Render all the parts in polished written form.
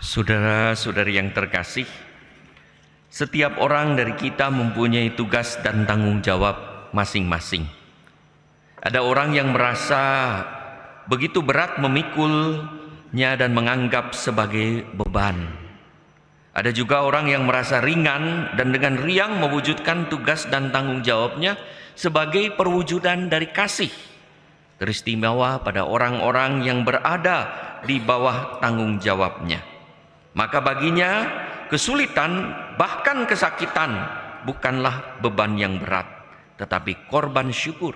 Saudara-saudari yang terkasih, setiap orang dari kita mempunyai tugas dan tanggung jawab masing-masing. Ada orang yang merasa begitu berat memikulnya dan menganggap sebagai beban. Ada juga orang yang merasa ringan dan dengan riang mewujudkan tugas dan tanggung jawabnya sebagai perwujudan dari kasih teristimewa pada orang-orang yang berada di bawah tanggung jawabnya. Maka baginya kesulitan bahkan kesakitan bukanlah beban yang berat, tetapi korban syukur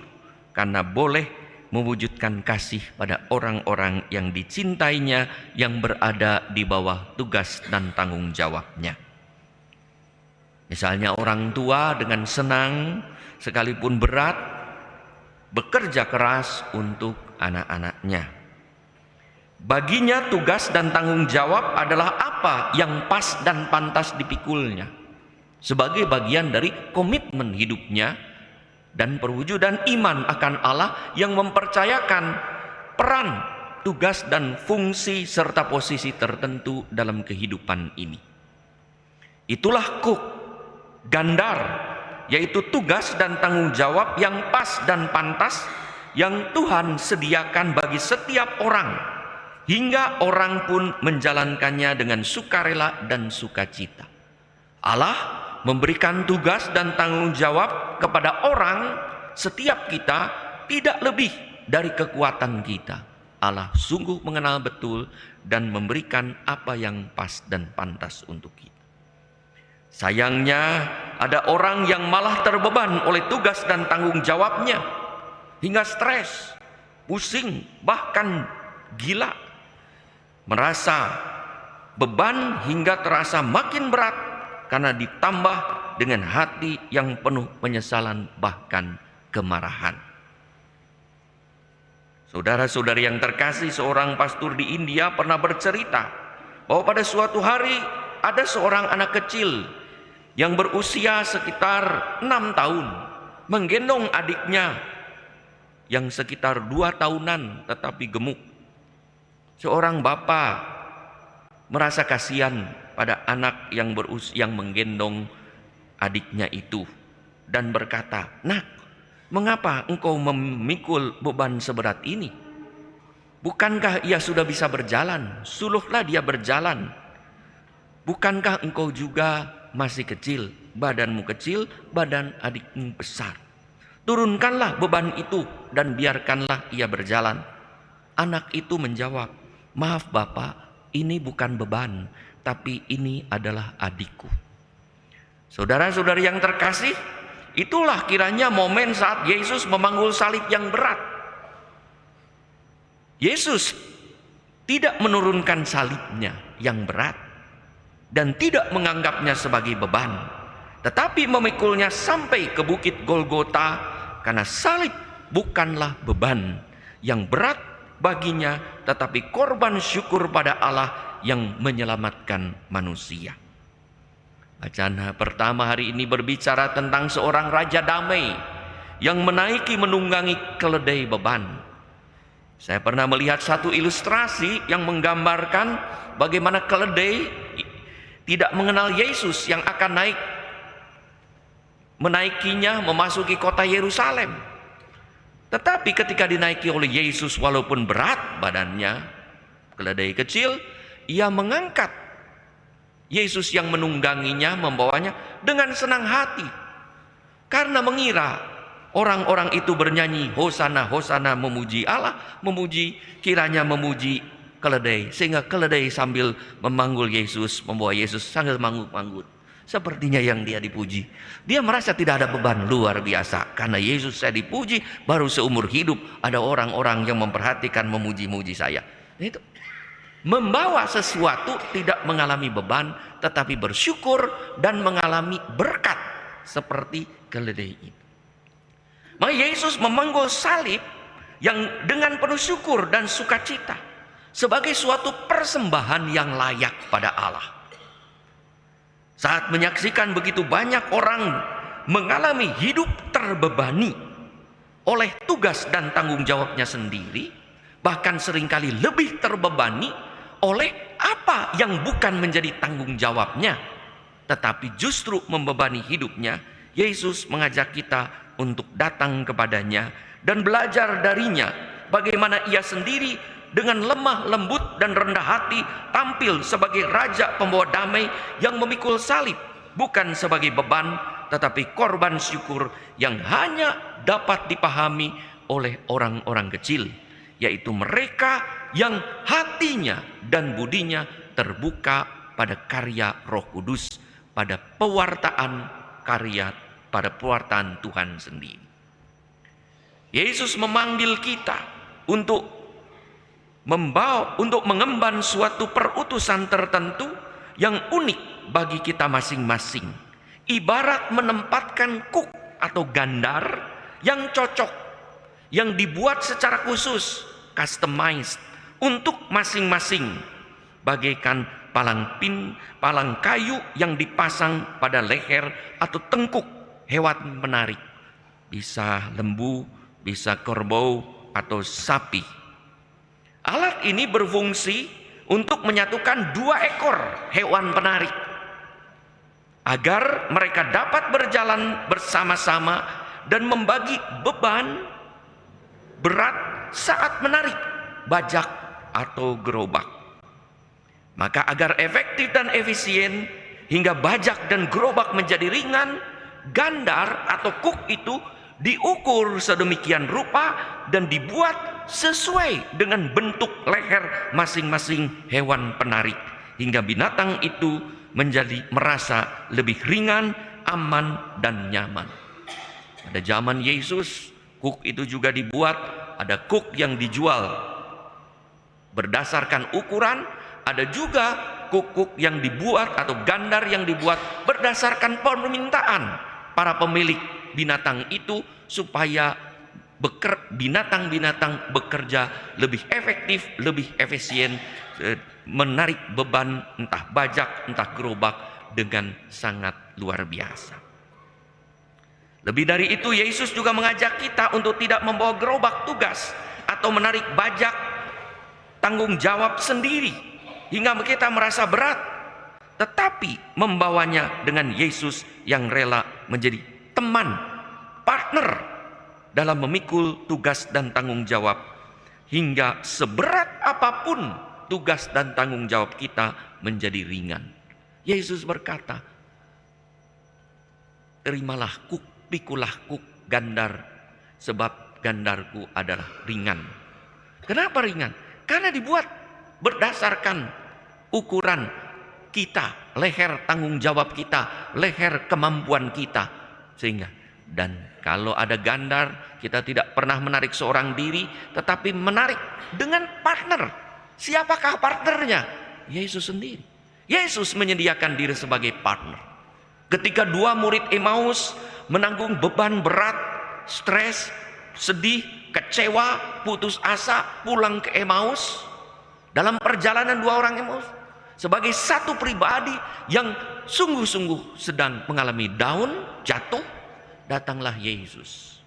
karena boleh mewujudkan kasih pada orang-orang yang dicintainya yang berada di bawah tugas dan tanggung jawabnya. Misalnya orang tua dengan senang sekalipun berat bekerja keras untuk anak-anaknya. Baginya tugas dan tanggung jawab adalah apa yang pas dan pantas dipikulnya sebagai bagian dari komitmen hidupnya dan perwujudan iman akan Allah yang mempercayakan peran, tugas dan fungsi serta posisi tertentu dalam kehidupan ini. Itulah kuk gandar, yaitu tugas dan tanggung jawab yang pas dan pantas yang Tuhan sediakan bagi setiap orang, hingga orang pun menjalankannya dengan sukarela dan sukacita. Allah memberikan tugas dan tanggung jawab kepada orang, setiap kita, tidak lebih dari kekuatan kita. Allah sungguh mengenal betul dan memberikan apa yang pas dan pantas untuk kita. Sayangnya ada orang yang malah terbeban oleh tugas dan tanggung jawabnya hingga stres, pusing, bahkan gila. Merasa beban hingga terasa makin berat karena ditambah dengan hati yang penuh penyesalan bahkan kemarahan. Saudara-saudari yang terkasih, seorang pastor di India pernah bercerita bahwa pada suatu hari ada seorang anak kecil yang berusia sekitar 6 tahun menggendong adiknya yang sekitar 2 tahunan tetapi gemuk. Seorang bapak merasa kasihan pada anak yang menggendong adiknya itu dan berkata, "Nak, mengapa engkau memikul beban seberat ini? Bukankah ia sudah bisa berjalan? Suluhlah dia berjalan. Bukankah engkau juga masih kecil? Badanmu kecil, badan adikmu besar. Turunkanlah beban itu dan biarkanlah ia berjalan." Anak itu menjawab, "Maaf Bapak, ini bukan beban, tapi ini adalah adikku." Saudara-saudari yang terkasih, itulah kiranya momen saat Yesus memanggul salib yang berat. Yesus tidak menurunkan salibnya yang berat dan tidak menganggapnya sebagai beban, tetapi memikulnya sampai ke bukit Golgota karena salib bukanlah beban yang berat baginya, tetapi korban syukur pada Allah yang menyelamatkan manusia. Bacaan pertama hari ini berbicara tentang seorang raja damai yang menaiki menunggangi keledai beban. Saya pernah melihat satu ilustrasi yang menggambarkan bagaimana keledai tidak mengenal Yesus yang akan menaikinya memasuki kota Yerusalem. Tetapi ketika dinaiki oleh Yesus, walaupun berat badannya, keledai kecil, ia mengangkat Yesus yang menungganginya, membawanya dengan senang hati. Karena mengira orang-orang itu bernyanyi Hosana, Hosana, memuji Allah, kiranya memuji keledai. Sehingga keledai sambil memanggul Yesus, membawa Yesus sambil manggut-manggut. Sepertinya yang dia dipuji. Dia merasa tidak ada beban, luar biasa. Karena Yesus saya dipuji, baru seumur hidup ada orang-orang yang memperhatikan, memuji-muji saya. Itu membawa sesuatu, tidak mengalami beban, tetapi bersyukur dan mengalami berkat seperti keledai itu. Maka Yesus memanggul salib yang dengan penuh syukur dan sukacita sebagai suatu persembahan yang layak pada Allah. Saat menyaksikan begitu banyak orang mengalami hidup terbebani oleh tugas dan tanggung jawabnya sendiri, bahkan seringkali lebih terbebani oleh apa apa yang bukan menjadi tanggung jawabnya, tetapi justru membebani hidupnya, Yesus mengajak kita untuk datang kepadanya dan belajar darinya bagaimana ia sendiri dengan lemah lembut dan rendah hati tampil sebagai raja pembawa damai yang memikul salib, bukan sebagai beban tetapi korban syukur yang hanya dapat dipahami oleh orang-orang kecil, yaitu mereka yang hatinya dan budinya terbuka pada karya Roh Kudus, pada pewartaan Tuhan sendiri. Yesus memanggil kita untuk mengemban suatu perutusan tertentu yang unik bagi kita masing-masing. Ibarat menempatkan kuk atau gandar yang cocok, yang dibuat secara khusus, customized untuk masing-masing, bagaikan palang kayu yang dipasang pada leher atau tengkuk hewan menarik. Bisa lembu, bisa kerbau atau sapi. Alat ini berfungsi untuk menyatukan 2 ekor hewan penarik agar mereka dapat berjalan bersama-sama dan membagi beban berat saat menarik bajak atau gerobak. Maka agar efektif dan efisien hingga bajak dan gerobak menjadi ringan, gandar atau kuk itu diukur sedemikian rupa dan dibuat sesuai dengan bentuk leher masing-masing hewan penarik, hingga binatang itu merasa lebih ringan, aman, dan nyaman. Pada zaman Yesus, kuk itu juga dibuat, ada kuk yang dijual berdasarkan ukuran, ada juga kuk yang dibuat atau gandar yang dibuat berdasarkan permintaan para pemilik binatang itu, supaya binatang-binatang bekerja lebih efektif, lebih efisien, menarik beban entah bajak, entah gerobak dengan sangat luar biasa. Lebih dari itu, Yesus juga mengajak kita untuk tidak membawa gerobak tugas atau menarik bajak tanggung jawab sendiri hingga kita merasa berat, tetapi membawanya dengan Yesus yang rela menjadi teman, partner dalam memikul tugas dan tanggung jawab, hingga seberat apapun tugas dan tanggung jawab kita menjadi ringan. Yesus berkata, terimalah kuk, pikulah kuk gandar, sebab gandarku adalah ringan. Kenapa ringan? Karena dibuat berdasarkan ukuran kita, leher tanggung jawab kita, leher kemampuan kita. Dan kalau ada gandar, kita tidak pernah menarik seorang diri, tetapi menarik dengan partner. Siapakah partnernya? Yesus sendiri. Yesus menyediakan diri sebagai partner. Ketika 2 murid Emmaus menanggung beban berat, stres, sedih, kecewa, putus asa, pulang ke Emmaus, dalam perjalanan 2 orang Emmaus, sebagai satu pribadi yang sungguh-sungguh sedang mengalami down, jatuh, datanglah Yesus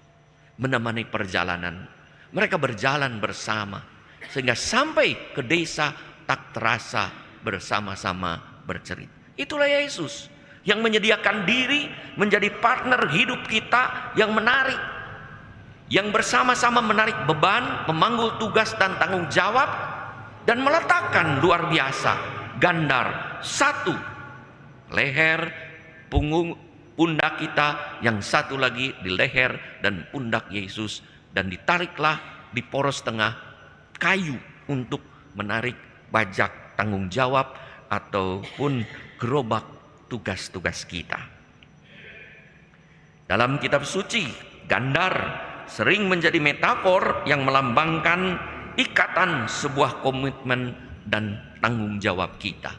menemani perjalanan. Mereka berjalan bersama sehingga sampai ke desa tak terasa bersama-sama bercerita. Itulah Yesus yang menyediakan diri menjadi partner hidup kita, yang menarik, yang bersama-sama menarik beban, memanggul tugas dan tanggung jawab, dan meletakkan luar biasa gandar satu leher, punggung, pundak kita, yang satu lagi di leher dan pundak Yesus, dan ditariklah di poros tengah kayu untuk menarik bajak tanggung jawab ataupun gerobak tugas-tugas kita. Dalam kitab suci, gandar sering menjadi metafor yang melambangkan ikatan sebuah komitmen dan tanggung jawab kita.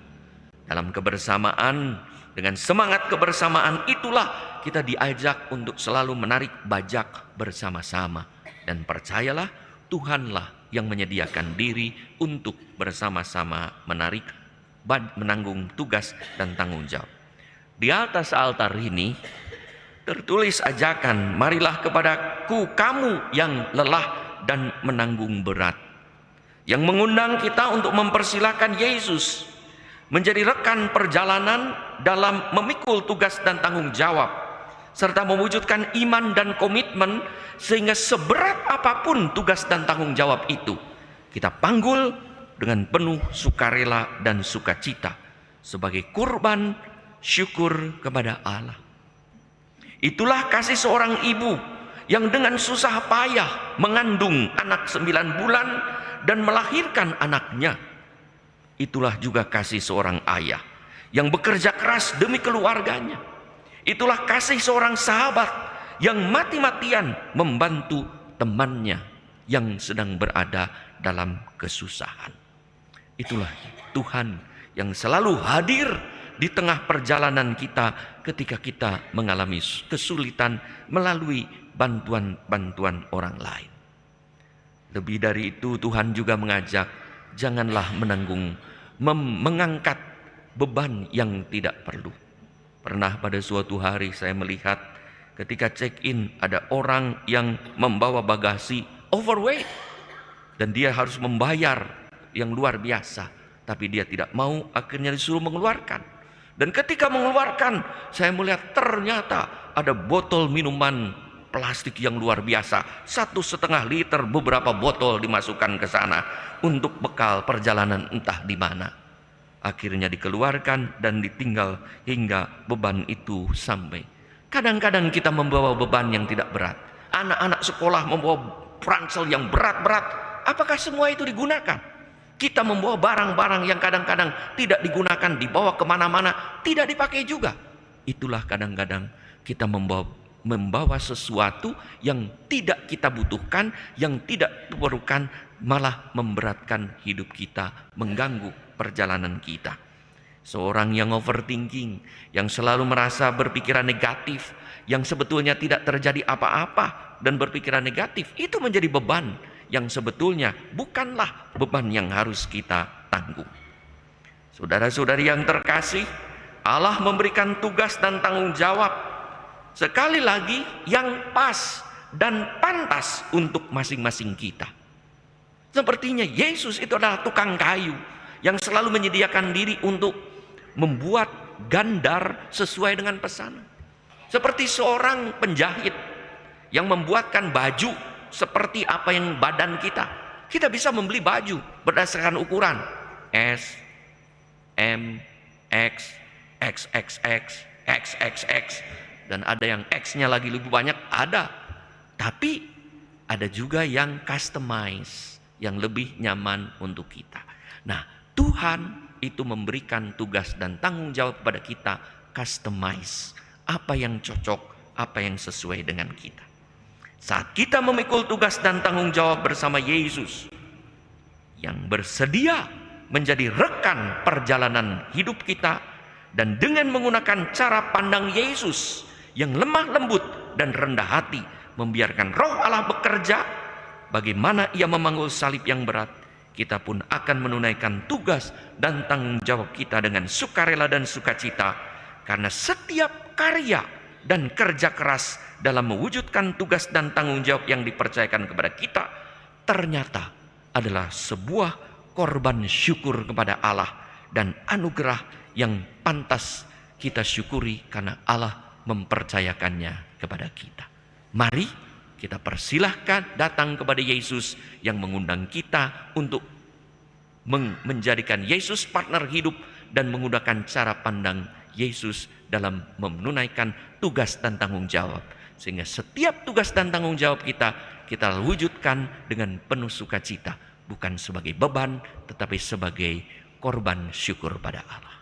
Dalam kebersamaan, dengan semangat kebersamaan itulah kita diajak untuk selalu menarik bajak bersama-sama. Dan percayalah, Tuhanlah yang menyediakan diri untuk bersama-sama menanggung tugas dan tanggung jawab. Di atas altar ini tertulis ajakan, marilah kepadaku kamu yang lelah dan menanggung berat. Yang mengundang kita untuk mempersilahkan Yesus menjadi rekan perjalanan dalam memikul tugas dan tanggung jawab, serta mewujudkan iman dan komitmen sehingga seberat apapun tugas dan tanggung jawab itu, kita panggul dengan penuh sukarela dan sukacita sebagai kurban syukur kepada Allah. Itulah kasih seorang ibu yang dengan susah payah mengandung anak 9 bulan dan melahirkan anaknya. Itulah juga kasih seorang ayah yang bekerja keras demi keluarganya. Itulah kasih seorang sahabat yang mati-matian membantu temannya yang sedang berada dalam kesusahan. Itulah Tuhan yang selalu hadir di tengah perjalanan kita ketika kita mengalami kesulitan melalui bantuan-bantuan orang lain. Lebih dari itu, Tuhan juga mengajak, janganlah mengangkat beban yang tidak perlu. Pernah pada suatu hari saya melihat ketika check-in ada orang yang membawa bagasi overweight dan dia harus membayar yang luar biasa, tapi dia tidak mau, akhirnya disuruh mengeluarkan. Dan ketika mengeluarkan, saya melihat ternyata ada botol minuman plastik yang luar biasa, 1,5 liter, beberapa botol dimasukkan ke sana untuk bekal perjalanan entah di mana. Akhirnya dikeluarkan dan ditinggal hingga beban itu sampai. Kadang-kadang kita membawa beban yang tidak berat. Anak-anak sekolah membawa ransel yang berat-berat. Apakah semua itu digunakan? Kita membawa barang-barang yang kadang-kadang tidak digunakan, dibawa kemana-mana, tidak dipakai juga. Itulah kadang-kadang kita membawa sesuatu yang tidak kita butuhkan, yang tidak diperlukan, malah memberatkan hidup kita, mengganggu perjalanan kita. Seorang yang overthinking, yang selalu merasa berpikiran negatif, yang sebetulnya tidak terjadi apa-apa dan berpikiran negatif, itu menjadi beban yang sebetulnya bukanlah beban yang harus kita tanggung. Saudara-saudari yang terkasih, Allah memberikan tugas dan tanggung jawab sekali lagi yang pas dan pantas untuk masing-masing kita. Sepertinya Yesus itu adalah tukang kayu yang selalu menyediakan diri untuk membuat gandar sesuai dengan pesanan. Seperti seorang penjahit yang membuatkan baju seperti apa yang badan kita. Kita bisa membeli baju berdasarkan ukuran S, M, X, XXX, XXX, dan ada yang X-nya lagi lebih banyak, ada. Tapi ada juga yang customize, yang lebih nyaman untuk kita. Nah, Tuhan itu memberikan tugas dan tanggung jawab kepada kita, customize, apa yang cocok, apa yang sesuai dengan kita. Saat kita memikul tugas dan tanggung jawab bersama Yesus yang bersedia menjadi rekan perjalanan hidup kita, dan dengan menggunakan cara pandang Yesus yang lemah lembut dan rendah hati, membiarkan Roh Allah bekerja, bagaimana Ia memanggul salib yang berat, kita pun akan menunaikan tugas dan tanggung jawab kita dengan sukarela dan sukacita, karena setiap karya dan kerja keras dalam mewujudkan tugas dan tanggung jawab yang dipercayakan kepada kita ternyata adalah sebuah korban syukur kepada Allah dan anugerah yang pantas kita syukuri karena Allah mempercayakannya kepada kita. Mari kita persilahkan datang kepada Yesus yang mengundang kita untuk menjadikan Yesus partner hidup dan menggunakan cara pandang Yesus dalam menunaikan tugas dan tanggung jawab. Sehingga setiap tugas dan tanggung jawab kita wujudkan dengan penuh sukacita. Bukan sebagai beban, tetapi sebagai korban syukur pada Allah.